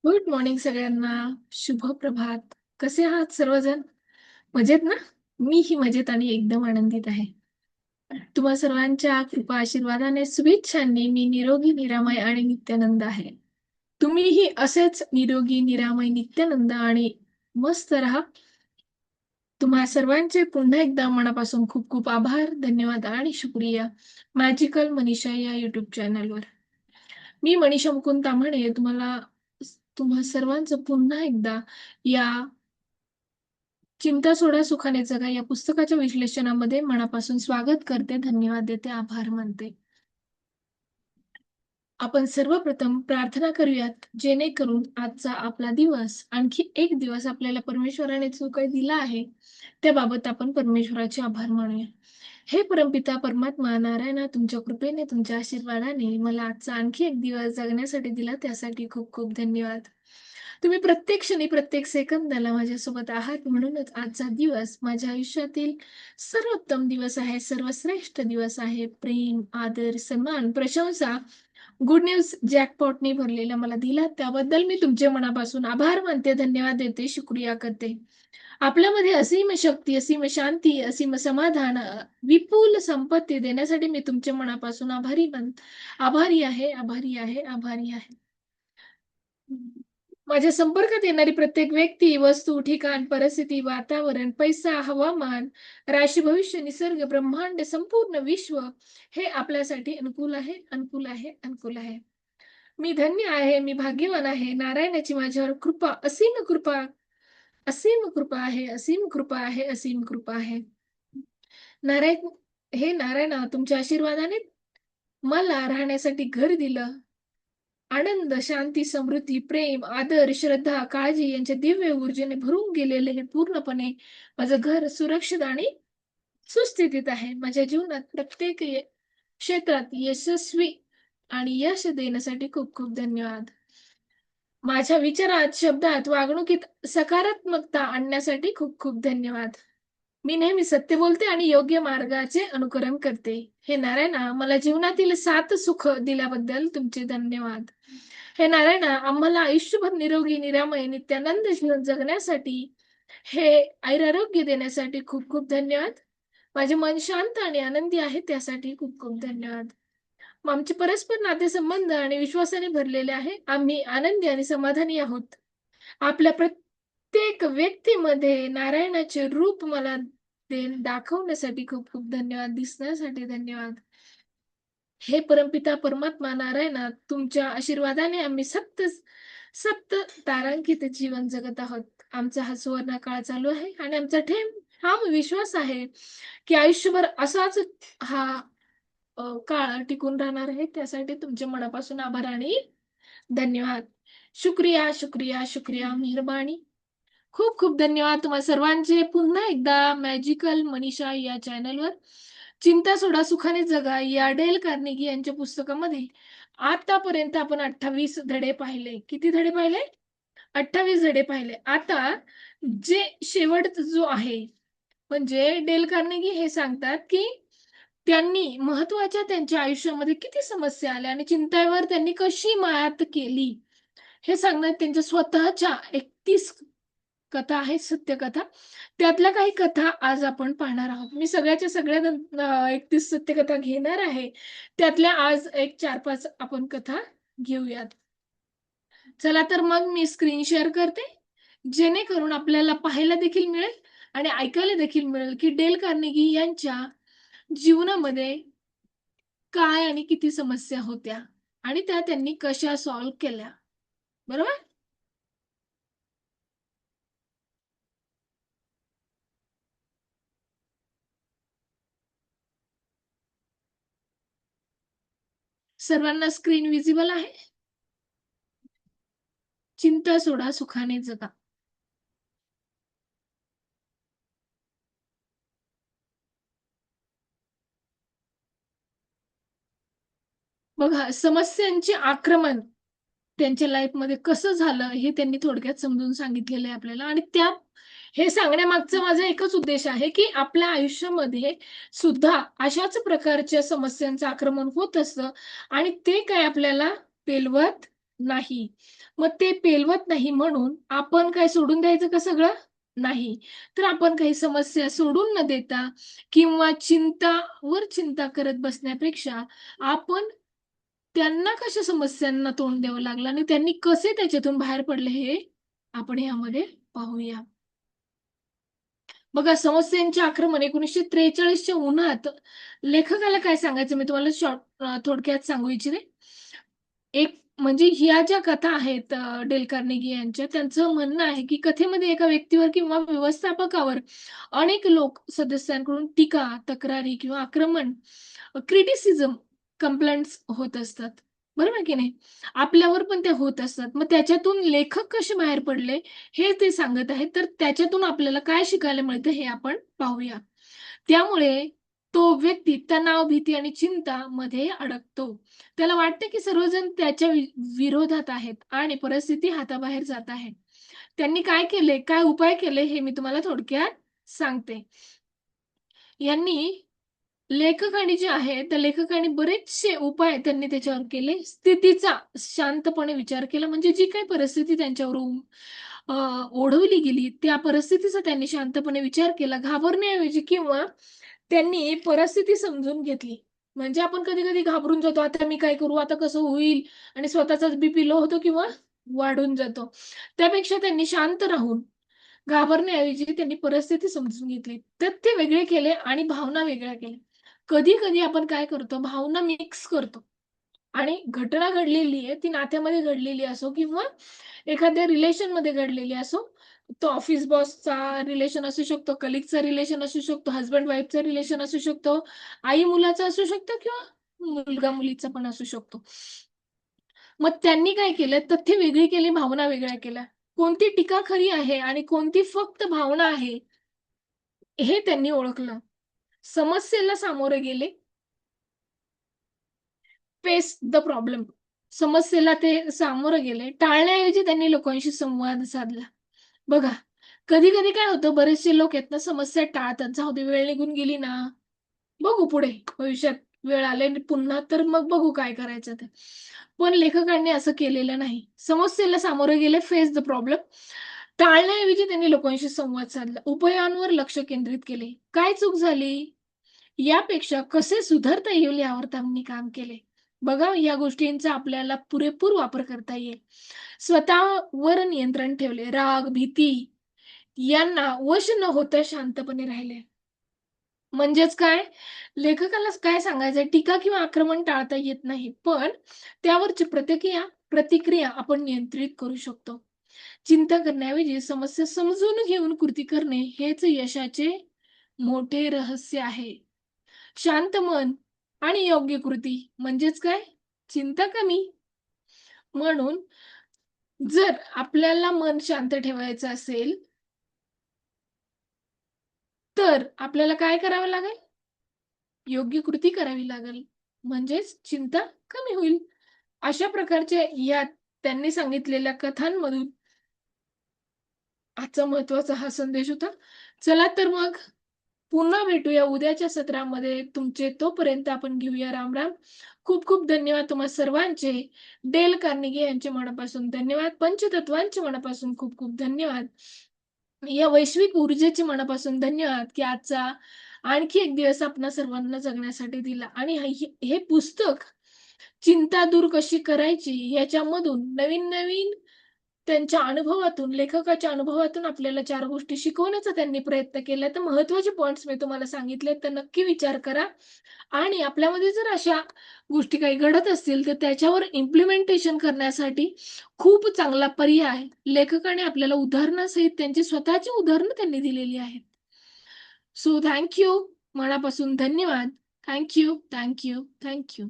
Good morning सगळ्यांना. शुभ प्रभात. कसे आहात सर्वजण? मजेत ना? मीही मजेत आणि एकदम आनंदित आहे. तुम्हा सर्वांच्या कृपा आशीर्वादाने शुभेच्छांनी मी निरोगी निरामय आणि नित्यानंद आहे. तुम्हीही असेच निरोगी निरामय नित्यानंद आणि मस्त राहा. तुम्हा सर्वांचे पुन्हा एकदा मनापासून खूप खूप आभार, धन्यवाद आणि शुक्रिया मॅजिकल मनीषा या युट्यूब चॅनलवर. मी मनीषा मुकुंद ताम्हणे तुम्हा सर्वांचं पुन्हा एकदा या चिंता सोडा सुखाने जगा या पुस्तकाच्या विश्लेषणामध्ये मनापासून स्वागत करते, धन्यवाद देते, आभार मानते. आपण सर्वप्रथम प्रार्थना करूयात, जेणेकरून आजचा आपला दिवस आणखी एक दिवस आपल्याला परमेश्वराने जो काही दिला आहे त्याबाबत आपण परमेश्वराचे आभार मानूया. हे परमपिता परमात्मा नारायणा, तुमच्या कृपेने तुमच्या आशीर्वादाने मला आजचा आणखी एक दिवस जगण्यासाठी दिला, त्यासाठी खूप खूप धन्यवाद. तुम्ही प्रत्येक क्षणी प्रत्येक सेकंदाला माझ्यासोबत आहात, म्हणूनच आजचा दिवस माझ्या आयुष्यातील सर्वोत्तम दिवस आहे, सर्वश्रेष्ठ दिवस आहे. प्रेम, आदर, सन्मान, प्रशंसा, गुड न्यूज जॅकपॉटने भरलेला मला दिला, त्याबद्दल मी तुमच्या मनापासून आभार मानते, धन्यवाद देते, शुक्रिया करते. आपल्यामध्ये असीम शक्ती, असीम शांती, असीम समाधान, विपुल संपत्ती देण्यासाठी मी तुमच्या मनापासून आभारी आहे, आभारी आहे, आभारी आहे. माझ्या संपर्कात येणारी प्रत्येक व्यक्ती, वस्तू, ठिकाण, परिस्थिती, वातावरण, पैसा, हवामान, राशी, भविष्य, निसर्ग, ब्रह्मांड, संपूर्ण विश्व हे आपल्यासाठी अनुकूल आहे, अनुकूल आहे, अनुकूल आहे. मी धन्य आहे, मी भाग्यवान आहे. नारायणाची माझ्यावर कृपा, असीम कृपा, असीम कृपा आहे, असीम कृपा आहे, असीम कृपा आहे. नारायण, हे नारायणा, तुमच्या आशीर्वादाने मला राहण्यासाठी घर दिलं. आनंद, शांती, समृद्धी, प्रेम, आदर, श्रद्धा, काळजी यांच्या दिव्य ऊर्जेने भरून गेलेले हे पूर्णपणे माझं घर सुरक्षित आणि सुस्थितीत आहे. माझ्या जीवनात प्रत्येक क्षेत्रात यशस्वी आणि यश देण्यासाठी खूप खूप धन्यवाद. माझ्या विचारात, शब्दात, वागणुकीत सकारात्मकता आणण्यासाठी खूप खूप धन्यवाद. मी नेहमी सत्य बोलते आणि योग्य मार्गाचे अनुकरण करते. हे नारायणा, मला जीवनातील 7 सुख दिल्याबद्दल तुमचे धन्यवाद. हे नारायणा, आम्हाला आयुष्यभर निरोगी, निरामय, नित्यानंद जीवन जगण्यासाठी, हे आयुरारोग्य देण्यासाठी खूप खूप धन्यवाद. माझे मन शांत आणि आनंदी आहे, त्यासाठी खूप खूप धन्यवाद. आमचे परस्पर नातेसंबंध आणि विश्वासाने भरलेले आहे. आम्ही आनंदी आणि समाधानी आहोत. आपल्या प्रत्येक व्यक्तीमध्ये नारायणाचे रूप मला दाखवण्यासाठी खूप खूप धन्यवाद, दिसण्यासाठी धन्यवाद. हे परमपिता परमात्मा नारायणा, तुमच्या आशीर्वादाने आम्ही सप्त सप्त तारांकित जीवन जगत आहोत. आमचा हा सुवर्ण काळ चालू आहे आणि आमचा ठाम विश्वास आहे की आयुष्यभर असाच हा काळ टिकून राहणार आहे. त्यासाठी तुमच्या मनापासून आभार आणि धन्यवाद. शुक्रिया, शुक्रिया, शुक्रिया, मेहरबानी. खूप खूप धन्यवाद तुम्हा सर्वांचे. पुन्हा एकदा मॅजिकल मनीषा या चॅनलवर चिंता सोडा सुखाने जगा या डेल कार्नेगी यांच्या पुस्तकामध्ये आतापर्यंत आपण 28 धडे पाहिले. किती धडे पाहिले? 28 धडे पाहिले. आता जे शेवट जो आहे, म्हणजे डेल कार्नेगी हे सांगतात की त्यांनी महत्वाच्या त्यांच्या आयुष्यामध्ये किती समस्या आल्या आणि चिंतेवर त्यांनी कशी मात केली हे सांगण्यात त्यांच्या स्वतःच्या 31 कथा आहेत, सत्यकथा. त्यातल्या काही कथा आज आपण पाहणार आहोत. मी सगळ्याच्या सगळ्या 31 सत्यकथा घेणार आहे. त्यातल्या आज एक 4-5 आपण कथा घेऊयात. चला तर मग मी स्क्रीन शेअर करते, जेणेकरून आपल्याला पाहायला देखील मिळेल आणि ऐकायला देखील मिळेल की डेल कार्नेगी यांच्या जीवनामध्ये काय आणि किती समस्या होत्या आणि त्या त्यांनी कशा सॉल्व्ह केल्या. बरोबर? सर्वांना स्क्रीन विजिबल आहे? चिंता सोडा सुखाने जगा. बघा, समस्यांचे आक्रमण त्यांच्या लाईफमध्ये कसं झालं हे त्यांनी थोडक्यात समजून सांगितलेलं आहे आपल्याला. आणि हे सांगण्यामागचा माझा एकच उद्देश आहे की आपल्या आयुष्यामध्ये सुद्धा अशाच प्रकारच्या समस्यांचं आक्रमण होत असतं आणि ते काय आपल्याला पेलवत नाही. मग ते पेलवत नाही म्हणून आपण काय सोडून द्यायचं का सगळं? नाही. तर आपण काही समस्या सोडून न देता किंवा चिंतावर चिंता करत बसण्यापेक्षा आपण त्यांना कशा समस्यांना तोंड द्यावं लागलं आणि त्यांनी कसे त्याच्यातून बाहेर पडले हे आपण यामध्ये पाहूया. बघा समस्यांचे आक्रमण 1943च्या उन्हात लेखकाला काय सांगायचं मी तुम्हाला थोडक्यात सांगू इच्छिते. एक म्हणजे ह्या ज्या कथा आहेत डेल कार्नेगी यांच्या, त्यांचं म्हणणं आहे, की कथेमध्ये एका व्यक्तीवर किंवा व्यवस्थापकावर अनेक लोक सदस्यांकडून टीका, तक्रारी किंवा आक्रमण, क्रिटिसिझम, कंप्लेंट्स होत असतात. बरोबर की नाही? आपल्यावर पण ते होत असतात. मग त्याच्यातून लेखक कसे बाहेर पडले, हे ते सांगत आहेत. तर त्याच्यातून आपल्याला काय शिकायला मिळतं हे आपण पाहूया. त्यामुळे तो व्यक्ती तणाव, भीती आणि चिंतामध्ये अडकतो. त्याला वाटतं की सर्वजण त्याच्या विरोधात आहेत आणि परिस्थिती हाताबाहेर जात आहे. त्यांनी काय केले, काय उपाय केले हे मी तुम्हाला थोडक्यात सांगते. यांनी लेखकाने जे आहे, त्या लेखकाने बरेचसे उपाय त्यांनी त्याच्यावर केले. स्थितीचा शांतपणे विचार केला म्हणजे जी काही परिस्थिती त्यांच्यावर अ, ओढवली गेली, त्या परिस्थितीचा त्यांनी शांतपणे विचार केला. घाबरण्याऐवजी किंवा त्यांनी परिस्थिती समजून घेतली. म्हणजे आपण कधी-कधी घाबरून जातो, आता मी काय करू? आता कसं होईल? आणि स्वतःचाच बीपी लो होतो किंवा वाढून जातो. त्यापेक्षा त्यांनी शांत राहून घाबरण्याऐवजी त्यांनी परिस्थिती समजून घेतली. तथ्य वेगळे केले आणि भावना वेगळ्या केल्या. कधी-कधी आपण काय करतो, भावना मिक्स करतो आणि घटना घडलेली आहे, ती नात्यामध्ये घडलेली असो किंवा एखाद्या रिलेशनमध्ये घडलेली असो. तो ऑफिस बॉसचा रिलेशन असू शकतो, कलीगचा रिलेशन असू शकतो, हसबँड वाईफचा रिलेशन असू शकतो, आई मुलाचा असू शकतो किंवा मुलगा मुलीचा पण असू शकतो. मग त्यांनी काय केलं, तथ्य वेगळी केली, भावना वेगळ्या केल्या. कोणती टीका खरी आहे आणि कोणती फक्त भावना आहे, हे त्यांनी ओळखलं. समस्येला सामोरे गेले, फेस द प्रॉब्लेम. समस्येला ते सामोरं गेले. टाळण्याऐवजी त्यांनी लोकांशी संवाद साधला. बघा, कधी-कधी काय होतं, बरेचसे लोक आहेत ना, समस्या टाळतात. जाऊ दे, वेळ निघून गेली ना, बघू पुढे भविष्यात वेळ आले पुन्हा तर मग बघू काय करायचं ते. पण लेखकांनी असं केलेलं नाही. समस्येला सामोरे गेले, फेस द प्रॉब्लेम. टाळण्याऐवजी त्यांनी लोकांशी संवाद साधला. उपायांवर लक्ष केंद्रित केले. काय चूक झाली? यापेक्षा कसे सुधारता येईल यावर त्यांनी काम केले. बघा, या गोष्टींचा आपल्याला पुरेपूर वापर करता येईल. स्वतःवर नियंत्रण ठेवले. राग, भीती यांना वश न होता शांतपणे राहिले. म्हणजेच काय? लेखकाला काय सांगायचंय, टीका किंवा आक्रमण टाळता येत नाही, पण त्यावरची प्रतिक्रिया आपण नियंत्रित करू शकतो. चिंता करण्याऐवजी समस्या समजून घेऊन कृती करणे हेच यशाचे मोठे रहस्य आहे. शांत मन आणि योग्य कृती म्हणजेच काय? चिंता कमी. म्हणून जर आपल्याला मन शांत ठेवायचं असेल, तर आपल्याला काय करावं लागेल? योग्य कृती करावी लागेल. म्हणजेच चिंता कमी होईल. अशा प्रकारच्या या त्यांनी सांगितलेल्या कथांमधून आजचा महत्त्वाचा हा संदेश होता. चला तर मग पुन्हा भेटूया उद्याच्या सत्रामध्ये. तुमचे तोपर्यंत आपण घेऊया राम-राम. खूप खूप धन्यवाद तुम्हा सर्वांचे. डेल कार्नेगी यांचे मनापासून धन्यवाद. पंचतत्वांचे मनापासून खूप खूप धन्यवाद. या वैश्विक ऊर्जेचे मनापासून धन्यवाद, की आजचा आणखी एक दिवस आपणा सर्वांना जगण्यासाठी दिला आणि हे पुस्तक चिंता दूर कशी करायची याच्यामधून नवीन-नवीन त्यांच्या अनुभवातून, लेखकाच्या अनुभवातून आपल्याला 4 गोष्टी शिकवण्याचा त्यांनी प्रयत्न केला. तर महत्त्वाचे पॉइंट्स मी तुम्हाला सांगितले, तर नक्की विचार करा आणि आपल्यामध्ये जर अशा गोष्टी काही घडत असतील, तर त्याच्यावर इम्प्लिमेंटेशन करण्यासाठी खूप चांगला पर्याय लेखकाने आपल्याला उदाहरणासहित त्यांची स्वतःची उदाहरणं त्यांनी दिलेली आहेत. So thank you. मनापासून धन्यवाद. Thank you, thank you, thank you.